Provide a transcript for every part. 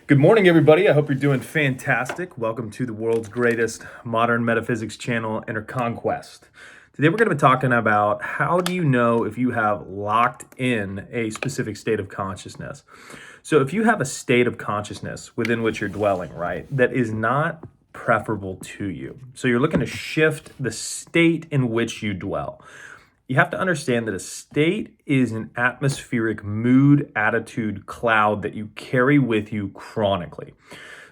Good morning, everybody. I hope you're doing fantastic. Welcome to the world's greatest modern metaphysics channel, Inner Conquest. Today, we're going to be talking about how do you know if you have locked in a specific state of consciousness. So if you have a state of consciousness within which you're dwelling, right, that is not preferable to you. So you're looking to shift the state in which you dwell. You have to understand that a state is an atmospheric mood, attitude, cloud that you carry with you chronically.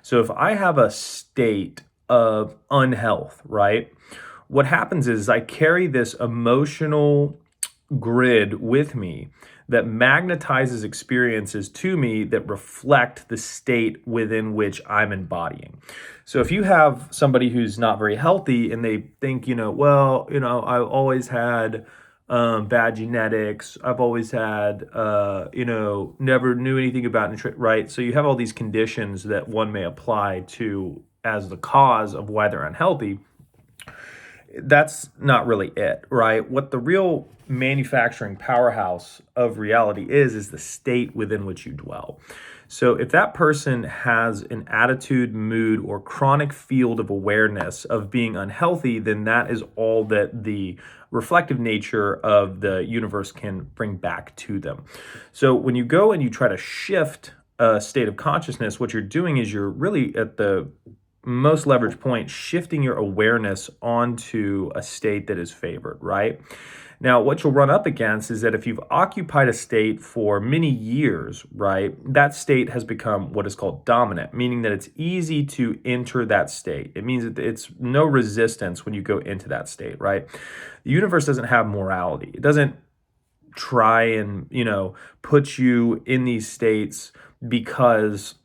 So if I have a state of unhealth, right, what happens is I carry this emotional grid with me that magnetizes experiences to me that reflect the state within which I'm embodying. So if you have somebody who's not very healthy and they think, I've always had bad genetics, I've always had, never knew anything about nutrition, right? So you have all these conditions that one may apply to as the cause of why they're unhealthy. That's not really it, right? What the real manufacturing powerhouse of reality is the state within which you dwell. So if that person has an attitude, mood, or chronic field of awareness of being unhealthy, then that is all that the reflective nature of the universe can bring back to them. So when you go and you try to shift a state of consciousness, what you're doing is you're really at the most leverage point, shifting your awareness onto a state that is favored, right? Now, what you'll run up against is that if you've occupied a state for many years, right, that state has become what is called dominant, meaning that it's easy to enter that state. It means that it's no resistance when you go into that state, right? The universe doesn't have morality. It doesn't try and, put you in these states because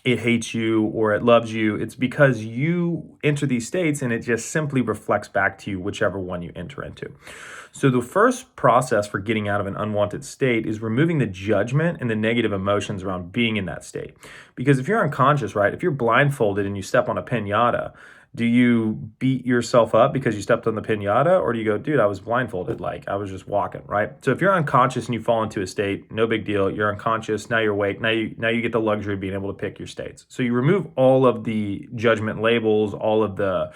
it hates you or it loves you. It's because you enter these states and it just simply reflects back to you whichever one you enter into. So the first process for getting out of an unwanted state is removing the judgment and the negative emotions around being in that state. Because if you're unconscious, right, if you're blindfolded and you step on a piñata, do you beat yourself up because you stepped on the piñata, or do you go, dude, I was blindfolded, like I was just walking, right? So if you're unconscious and you fall into a state, no big deal. You're unconscious, now you're awake, now you get the luxury of being able to pick your states. So you remove all of the judgment labels, all of the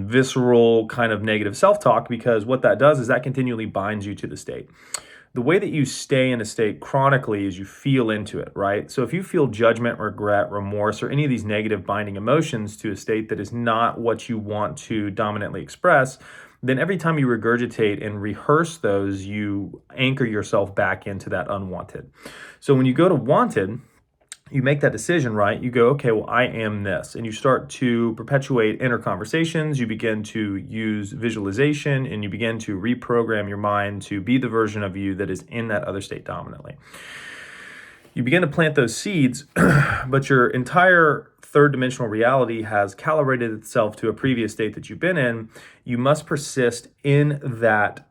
visceral kind of negative self-talk, because what that does is that continually binds you to the state. The way that you stay in a state chronically is you feel into it, right? So if you feel judgment, regret, remorse, or any of these negative binding emotions to a state that is not what you want to dominantly express, then every time you regurgitate and rehearse those, you anchor yourself back into that unwanted. So when you go to wanted, you make that decision, right? You go, okay, well, I am this. And you start to perpetuate inner conversations. You begin to use visualization and you begin to reprogram your mind to be the version of you that is in that other state dominantly. You begin to plant those seeds, but your entire third dimensional reality has calibrated itself to a previous state that you've been in. You must persist in that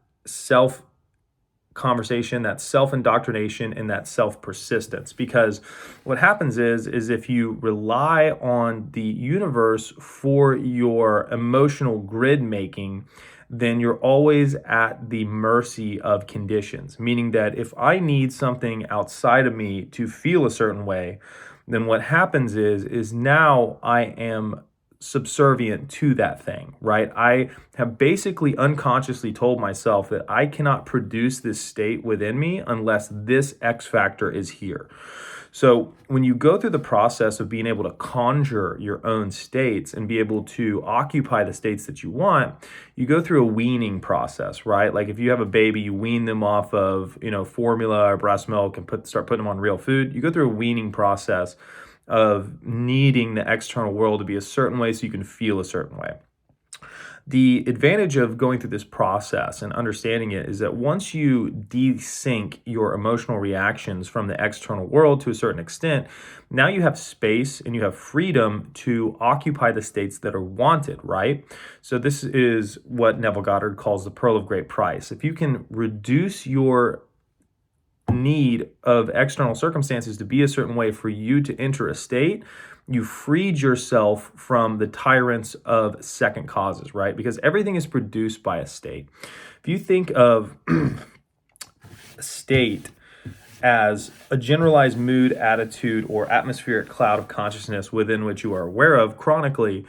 conversation, that self-indoctrination, and that self-persistence. Because what happens is if you rely on the universe for your emotional grid making, then you're always at the mercy of conditions. Meaning that if I need something outside of me to feel a certain way, then what happens is now I am subservient to that thing, right? I have basically unconsciously told myself that I cannot produce this state within me unless this X factor is here. So when you go through the process of being able to conjure your own states and be able to occupy the states that you want, you go through a weaning process, right? Like if you have a baby, you wean them off of, formula or breast milk and start putting them on real food. You go through a weaning process of needing the external world to be a certain way so you can feel a certain way. The advantage of going through this process and understanding it is that once you desync your emotional reactions from the external world to a certain extent, now you have space and you have freedom to occupy the states that are wanted, right? So this is what Neville Goddard calls the pearl of great price. If you can reduce your need of external circumstances to be a certain way for you to enter a state, you freed yourself from the tyrants of second causes, right? Because everything is produced by a state. If you think of a state as a generalized mood, attitude, or atmospheric cloud of consciousness within which you are aware of chronically.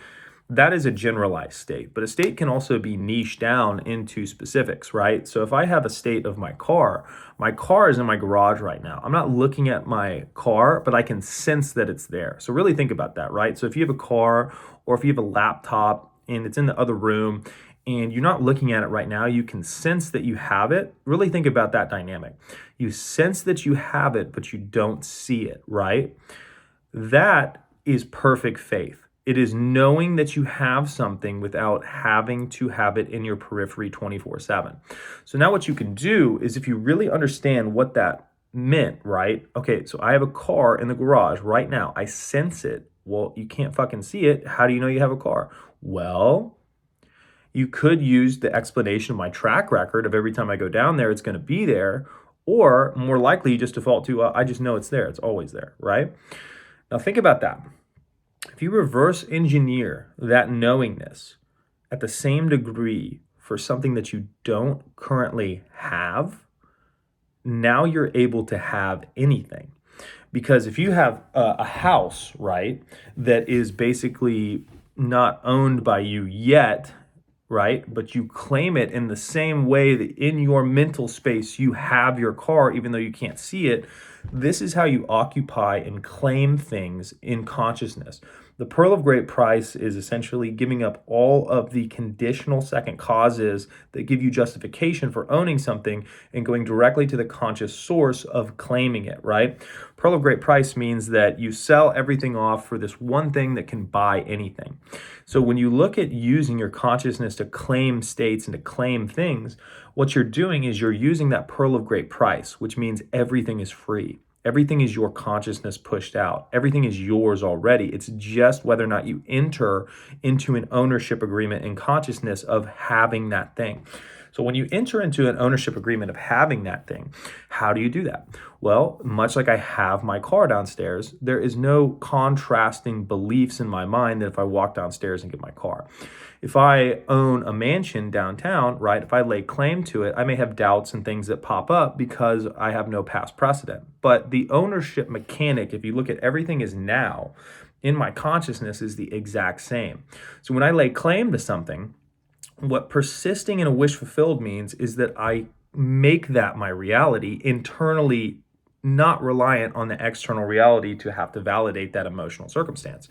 That is a generalized state, but a state can also be niched down into specifics, right? So if I have a state of my car is in my garage right now. I'm not looking at my car, but I can sense that it's there. So really think about that, right? So if you have a car or if you have a laptop and it's in the other room and you're not looking at it right now, you can sense that you have it. Really think about that dynamic. You sense that you have it, but you don't see it, right? That is perfect faith. It is knowing that you have something without having to have it in your periphery 24/7. So now what you can do is, if you really understand what that meant, right? Okay, so I have a car in the garage right now. I sense it. Well, you can't fucking see it. How do you know you have a car? Well, you could use the explanation of my track record of every time I go down there, it's going to be there. Or more likely, you just default to, I just know it's there. It's always there, right? Now think about that. If you reverse engineer that knowingness at the same degree for something that you don't currently have, now you're able to have anything. Because if you have a house, right, that is basically not owned by you yet, right, but you claim it in the same way that in your mental space you have your car, even though you can't see it, this is how you occupy and claim things in consciousness. The pearl of great price is essentially giving up all of the conditional second causes that give you justification for owning something and going directly to the conscious source of claiming it, right? Pearl of great price means that you sell everything off for this one thing that can buy anything. So when you look at using your consciousness to claim states and to claim things, what you're doing is you're using that pearl of great price, which means everything is free. Everything is your consciousness pushed out. Everything is yours already. It's just whether or not you enter into an ownership agreement in consciousness of having that thing. So when you enter into an ownership agreement of having that thing, how do you do that? Well, much like I have my car downstairs, there is no contrasting beliefs in my mind that if I walk downstairs and get my car. If I own a mansion downtown, right, if I lay claim to it, I may have doubts and things that pop up because I have no past precedent. But the ownership mechanic, if you look at everything is now, in my consciousness is the exact same. So when I lay claim to something, what persisting in a wish fulfilled means is that I make that my reality internally, not reliant on the external reality to have to validate that emotional circumstance.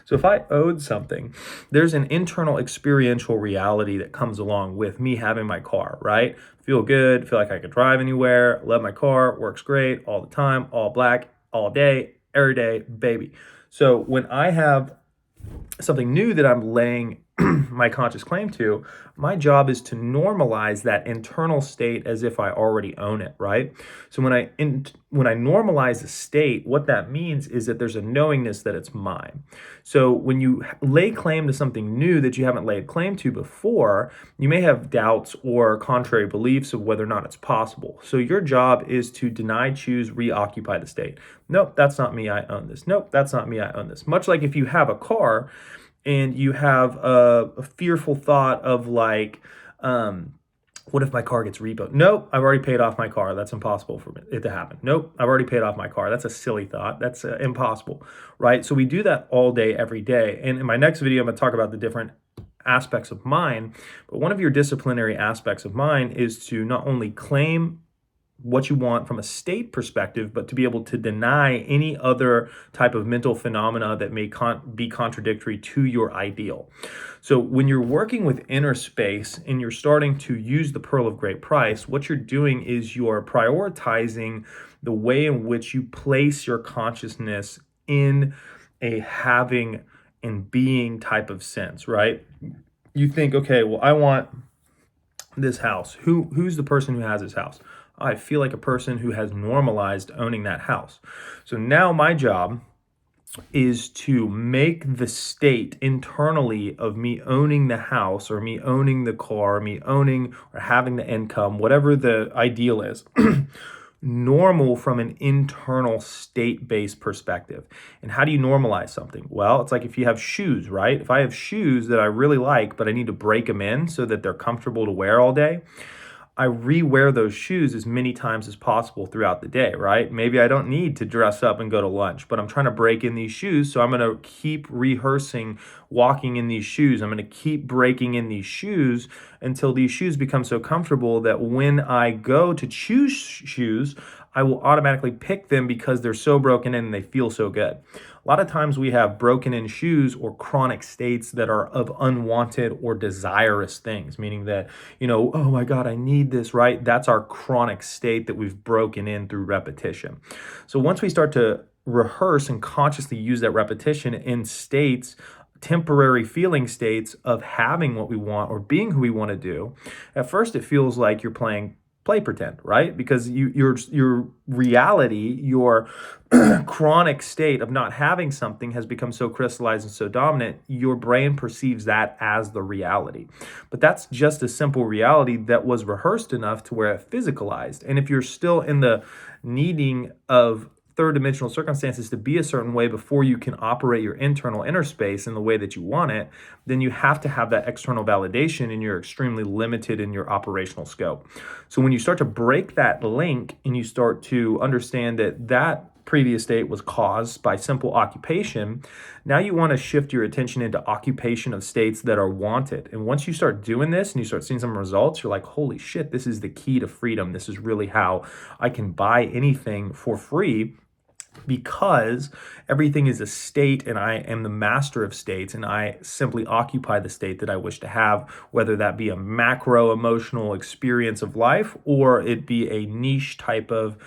So if I owed something, there's an internal experiential reality that comes along with me having my car, right? Feel good, feel like I could drive anywhere, love my car, works great all the time, all black, all day, every day, baby. So when I have something new that I'm laying my conscious claim to, my job is to normalize that internal state as if I already own it, right? So when I normalize a state, what that means is that there's a knowingness that it's mine. So when you lay claim to something new that you haven't laid claim to before, you may have doubts or contrary beliefs of whether or not it's possible. So your job is to deny, choose, reoccupy the state. Nope, that's not me, I own this. Nope, that's not me, I own this. Much like if you have a car and you have a fearful thought of like, what if my car gets repoed? Nope, I've already paid off my car. That's impossible for it to happen. Nope, I've already paid off my car. That's a silly thought. That's impossible, right? So we do that all day, every day. And in my next video, I'm going to talk about the different aspects of mind. But one of your disciplinary aspects of mind is to not only claim what you want from a state perspective, but to be able to deny any other type of mental phenomena that may be contradictory to your ideal. So when you're working with inner space and you're starting to use the pearl of great price, what you're doing is you're prioritizing the way in which you place your consciousness in a having and being type of sense, right? You think, okay, well, I want this house. Who's the person who has this house? I feel like a person who has normalized owning that house. So now my job is to make the state internally of me owning the house or me owning the car, me owning or having the income, whatever the ideal is, normal from an internal state-based perspective. And how do you normalize something? Well, it's like if you have shoes, right? If I have shoes that I really like, but I need to break them in so that they're comfortable to wear all day, I rewear those shoes as many times as possible throughout the day, right? Maybe I don't need to dress up and go to lunch, but I'm trying to break in these shoes. So I'm going to keep rehearsing walking in these shoes. I'm going to keep breaking in these shoes until these shoes become so comfortable that when I go to choose shoes, I will automatically pick them because they're so broken in and they feel so good. A lot of times we have broken in shoes or chronic states that are of unwanted or desirous things, meaning that, oh my God, I need this, right? That's our chronic state that we've broken in through repetition. So once we start to rehearse and consciously use that repetition in states, temporary feeling states of having what we want or being who we want to do, at first it feels like you're playing play pretend, right? Because your reality, your chronic state of not having something has become so crystallized and so dominant, your brain perceives that as the reality. But that's just a simple reality that was rehearsed enough to where it physicalized. And if you're still in the needing of third dimensional circumstances to be a certain way before you can operate your internal inner space in the way that you want it, then you have to have that external validation and you're extremely limited in your operational scope. So when you start to break that link and you start to understand that that previous state was caused by simple occupation, now you want to shift your attention into occupation of states that are wanted. And once you start doing this and you start seeing some results, you're like, holy shit, this is the key to freedom. This is really how I can buy anything for free, because everything is a state and I am the master of states and I simply occupy the state that I wish to have, whether that be a macro emotional experience of life or it be a niche type of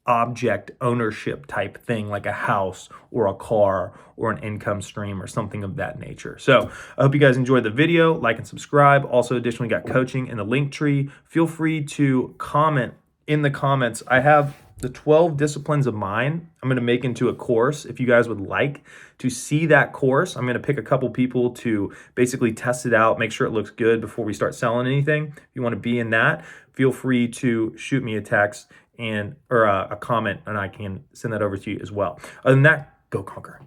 object ownership type thing like a house or a car or an income stream or something of that nature. So I hope you guys enjoyed the video. Like and subscribe. Also, additionally, got coaching in the link tree. Feel free to comment in the comments. I have the 12 disciplines of mind I'm going to make into a course. If you guys would like to see that course, I'm going to pick a couple people to basically test it out, make sure it looks good before we start selling anything. If you want to be in that, feel free to shoot me a text or a comment and I can send that over to you as well. Other than that, go conquer.